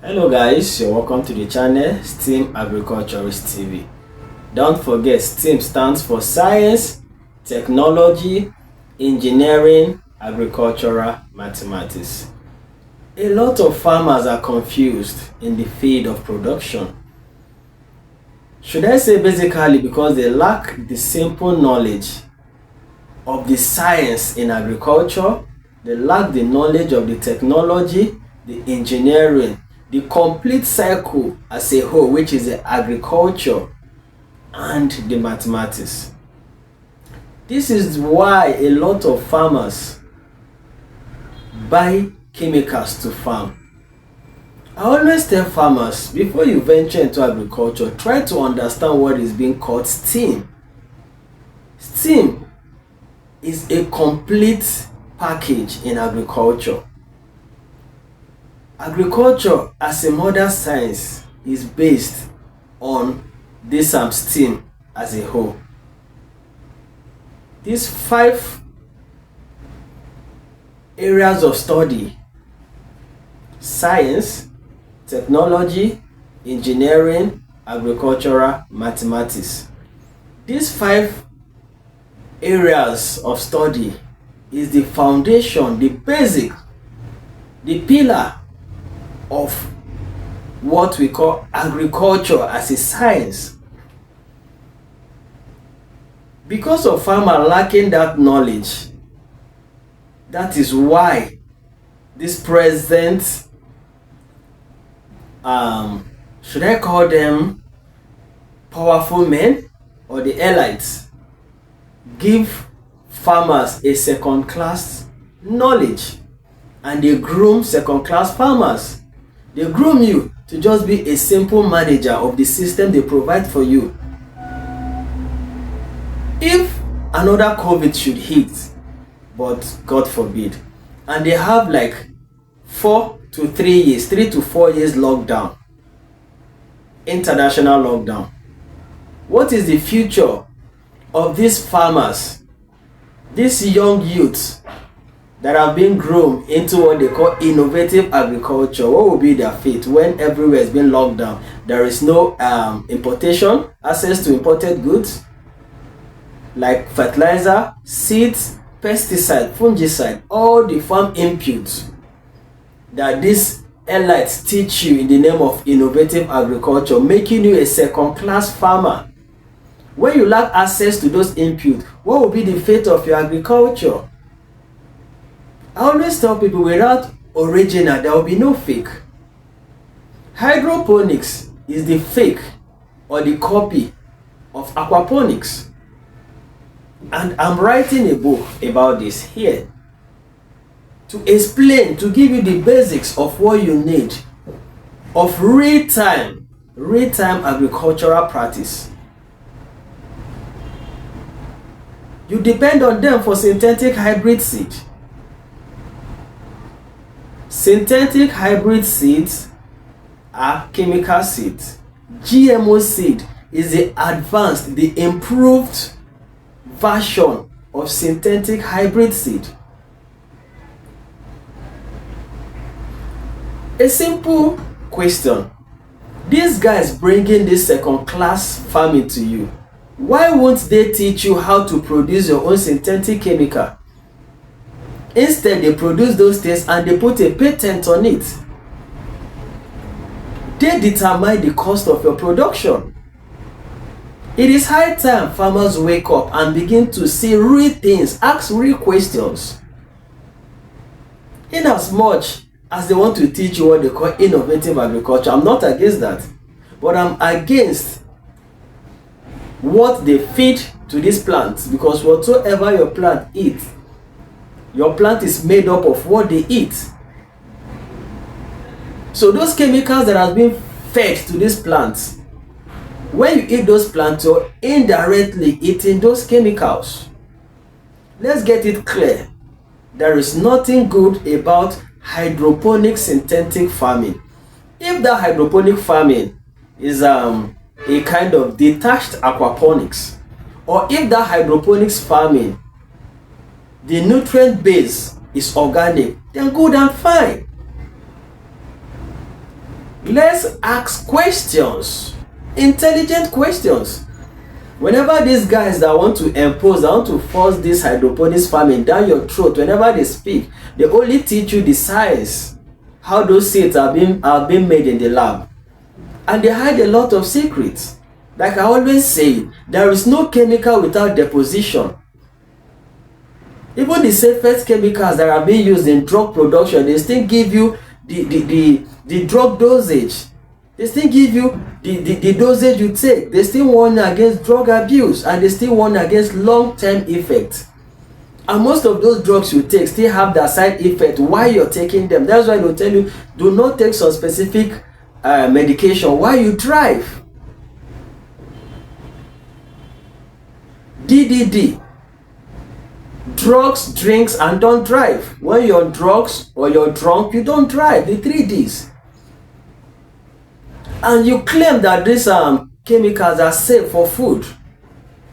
Hello guys, you're welcome to the channel STEAM Agriculturist TV. Don't forget, STEAM stands for Science, Technology, Engineering, Agricultural, Mathematics. A lot of farmers are confused in the field of production. Should I say basically because they lack the simple knowledge of the science in agriculture, they lack the knowledge of the technology, the engineering, the complete cycle as a whole, which is the agriculture and the mathematics. This is why a lot of farmers buy chemicals to farm. I always tell farmers, before you venture into agriculture, try to understand what is being called STEAM. STEAM is a complete package in agriculture. Agriculture as a modern science is based on this STEAM as a whole. These 5 areas of study: science, technology, engineering, agricultural, mathematics. These 5 areas of study is the foundation, the basic, the pillar of what we call agriculture as a science. Because of farmers lacking that knowledge, that is why this present, should I call them powerful men or the elites, give farmers a second-class knowledge, and they groom second-class farmers. They groom you to just be a simple manager of the system they provide for you. If another COVID should hit, but God forbid, and they have like 4 to 3 years, 3 to 4 years lockdown, international lockdown, what is the future of these farmers, these young youths that have been groomed into what they call innovative agriculture? What will be their fate when everywhere has been locked down? There is no importation, access to imported goods like fertilizer, seeds, pesticide, fungicide, all the farm inputs that these elites teach you in the name of innovative agriculture, making you a second-class farmer. When you lack access to those inputs, what will be the fate of your agriculture? I always tell people, without original, there will be no fake. Hydroponics is the fake or the copy of aquaponics. And I'm writing a book about this here to explain, to give you the basics of what you need of real-time agricultural practice. You depend on them for synthetic hybrid seed. Synthetic hybrid seeds are chemical seeds. GMO seed is the advanced, the improved version of synthetic hybrid seed. A simple question. These guys bringing this second-class farming to you, why won't they teach you how to produce your own synthetic chemical? Instead, they produce those things and they put a patent on it. They determine the cost of your production. It is high time farmers wake up and begin to see real things, ask real questions. In as much as they want to teach you what they call innovative agriculture, I'm not against that. But I'm against what they feed to these plants, because whatsoever your plant eats, your plant is made up of what they eat. So those chemicals that have been fed to these plants, when you eat those plants, you're indirectly eating those chemicals. Let's get it clear. There is nothing good about hydroponic synthetic farming. If that hydroponic farming is a kind of detached aquaponics, or if that hydroponics farming, the nutrient base is organic, then good and fine. Let's ask questions, intelligent questions. Whenever these guys that want to impose, that want to force this hydroponics farming down your throat, whenever they speak, they only teach you the science, how those seeds are being made in the lab, and they hide a lot of secrets. Like I always say, there is no chemical without deposition. Even the safest chemicals that are being used in drug production, they still give you the drug dosage. They still give you the dosage you take. They still warn against drug abuse, and they still warn against long-term effects. And most of those drugs you take still have that side effect while you're taking them. That's why they'll tell you, do not take some specific medication while you drive. DDD. Drugs, drinks, and don't drive. When you're on drugs or you're drunk, you don't drive. The 3Ds. And you claim that these chemicals are safe for food,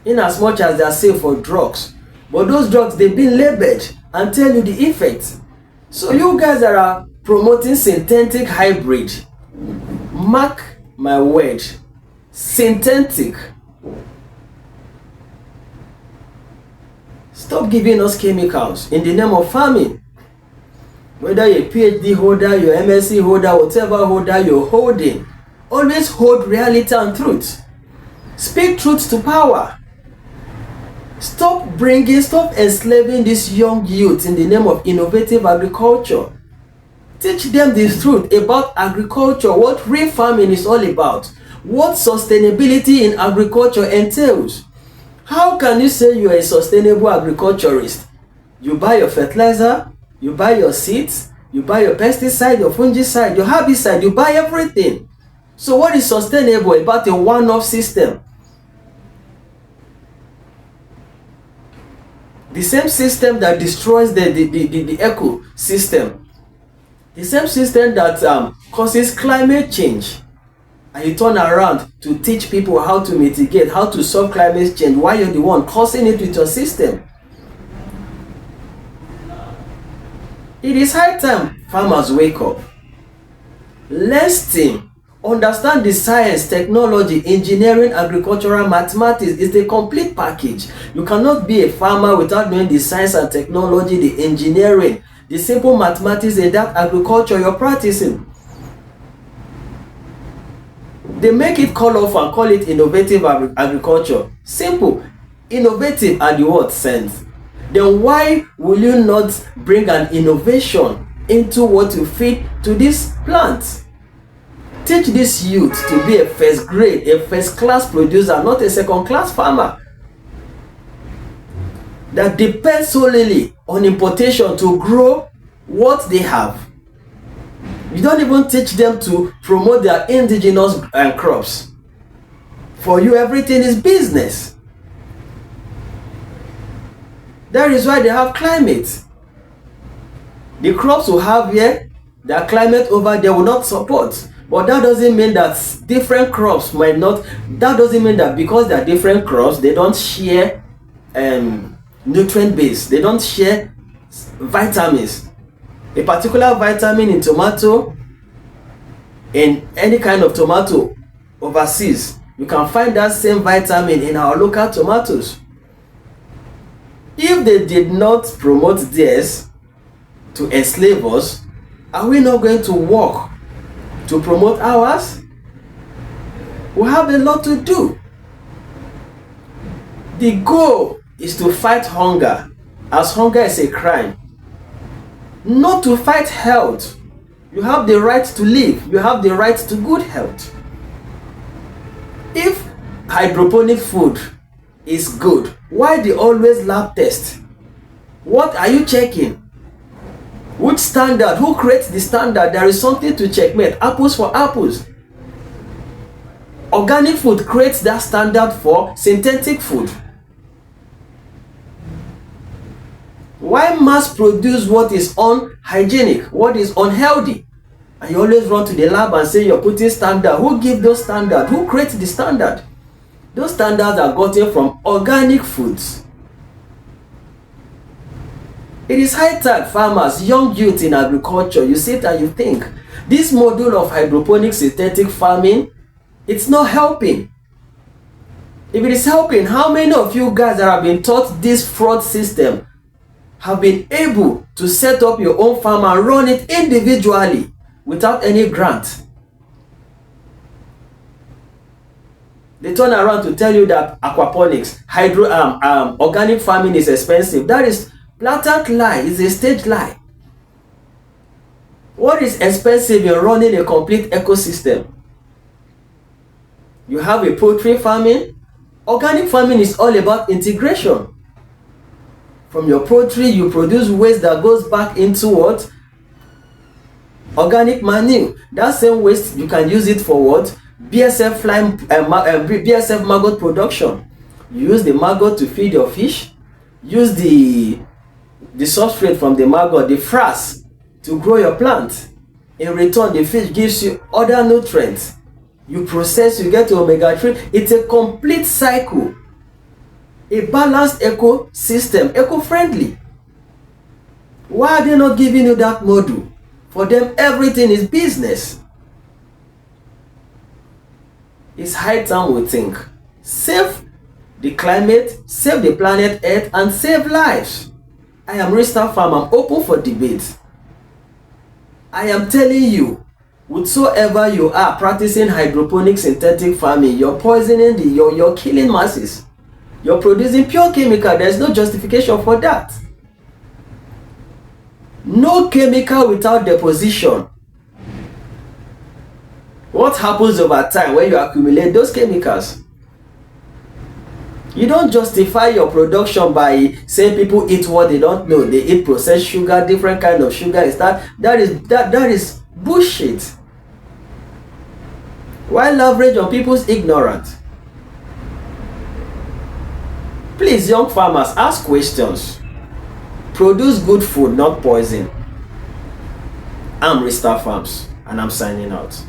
in as much as they are safe for drugs. But those drugs, they've been labeled and tell you the effects. So you guys that are promoting synthetic hybrid, mark my word, synthetic. Stop giving us chemicals in the name of farming. Whether you're a PhD holder, you're MSc holder, whatever holder you're holding, always hold reality and truth. Speak truth to power. Stop enslaving these young youth in the name of innovative agriculture. Teach them the truth about agriculture, what real farming is all about, what sustainability in agriculture entails. How can you say you are a sustainable agriculturist? You buy your fertilizer, you buy your seeds, you buy your pesticide, your fungicide, your herbicide, you buy everything. So what is sustainable about a one-off system? The same system that destroys the ecosystem. The same system that causes climate change. And you turn around to teach people how to mitigate, how to solve climate change, while you're the one causing it with your system. It is high time farmers wake up. Learn STEAM. Understand the science, technology, engineering, agricultural, mathematics. It's a complete package. You cannot be a farmer without knowing the science and technology, the engineering, the simple mathematics in that agriculture you're practicing. They make it colorful and call it innovative agriculture. Simple. Innovative at the word sense. Then why will you not bring an innovation into what you feed to these plants? Teach this youth to be a first grade, a first class producer, not a second class farmer that depends solely on importation to grow what they have. You don't even teach them to promote their indigenous crops. For you, everything is business. That is why they have climate. The crops we have here, their climate over there will not support. But that doesn't mean that different crops might not. That doesn't mean that because they are different crops, they don't share nutrient base. They don't share vitamins. A particular vitamin in tomato, in any kind of tomato overseas, you can find that same vitamin in our local tomatoes. If they did not promote theirs to enslave us, are we not going to work to promote ours? We have a lot to do. The goal is to fight hunger, as hunger is a crime. Not to fight health. You have the right to live. You have the right to good health. If hydroponic food is good, why the always lab test? What are you checking? Which standard? Who creates the standard? There is something to checkmate. Apples for apples. Organic food creates that standard for synthetic food. Why mass produce what is unhygienic, what is unhealthy? And you always run to the lab and say you're putting standard. Who gives those standards? Who creates the standard? Those standards are gotten from organic foods. It is high time farmers, young youth in agriculture, you sit and you think, This module of hydroponic synthetic farming, it's not helping. If it is helping, how many of you guys that have been taught this fraud system have been able to set up your own farm and run it individually without any grant? They turn around to tell you that aquaponics, organic farming is expensive. That is blatant lie. It's a stage lie. What is expensive in running a complete ecosystem? You have a poultry farming. Organic farming is all about integration. From your poultry, you produce waste that goes back into what? Organic manure. That same waste, you can use it for what? BSF maggot production. You use the maggot to feed your fish. Use the substrate from the maggot, the frass, to grow your plant. In return, the fish gives you other nutrients. You process, you get to omega-3. It's a complete cycle. A balanced ecosystem, eco-friendly. Why are they not giving you that model? For them, everything is business. It's high time we think. Save the climate, save the planet Earth, and save lives. I am Rista Farm. I'm open for debate. I am telling you, whatsoever you are practicing hydroponic synthetic farming, you're poisoning you're killing masses. You're producing pure chemical. There's no justification for that. No chemical without deposition. What happens over time when you accumulate those chemicals? You don't justify your production by saying people eat what they don't know. They eat processed sugar, different kind of sugar. That is bullshit. Why leverage on people's ignorance? Please, young farmers, ask questions. Produce good food, not poison. I'm Rista Farms, and I'm signing out.